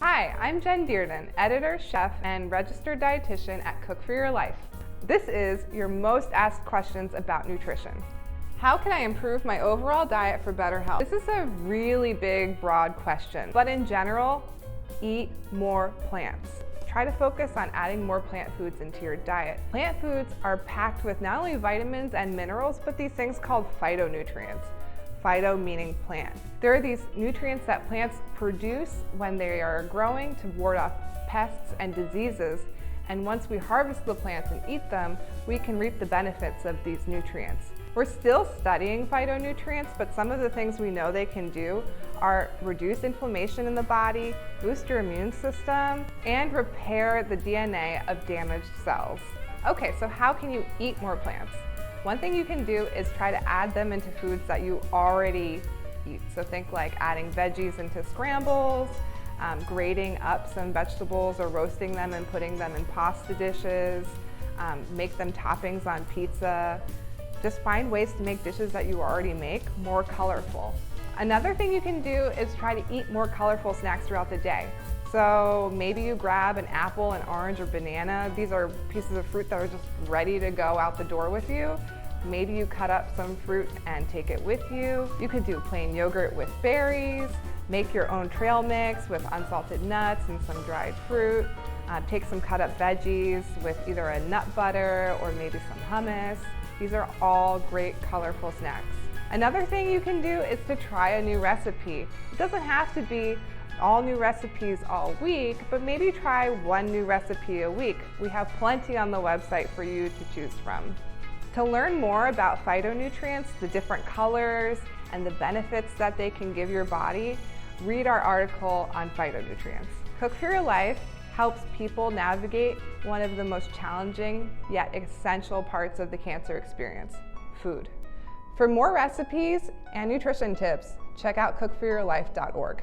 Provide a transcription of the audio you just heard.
Hi, I'm Jen Dearden, editor, chef, and registered dietitian at Cook for Your Life. This is your most asked questions about nutrition. How can I improve my overall diet for better health? This is a really big, broad question, but in general, eat more plants. Try to focus on adding more plant foods into your diet. Plant foods are packed with not only vitamins and minerals, but these things called phytonutrients. Phyto meaning plant. There are these nutrients that plants produce when they are growing to ward off pests and diseases. And once we harvest the plants and eat them, we can reap the benefits of these nutrients. We're still studying phytonutrients, but some of the things we know they can do are reduce inflammation in the body, boost your immune system, and repair the DNA of damaged cells. Okay, so how can you eat more plants? One thing you can do is try to add them into foods that you already eat. So think like adding veggies into scrambles, grating up some vegetables or roasting them and putting them in pasta dishes, make them toppings on pizza. Just find ways to make dishes that you already make more colorful. Another thing you can do is try to eat more colorful snacks throughout the day. So maybe you grab an apple, an orange, or banana. These are pieces of fruit that are just ready to go out the door with you. Maybe you cut up some fruit and take it with you. You could do plain yogurt with berries, make your own trail mix with unsalted nuts and some dried fruit. Take some cut up veggies with either a nut butter or maybe some hummus. These are all great colorful snacks. Another thing you can do is to try a new recipe. It doesn't have to be all new recipes all week, but maybe try one new recipe a week. We have plenty on the website for you to choose from. To learn more about phytonutrients, the different colors, and the benefits that they can give your body, read our article on phytonutrients. Cook for Your Life helps people navigate one of the most challenging yet essential parts of the cancer experience, food. For more recipes and nutrition tips, check out cookforyourlife.org.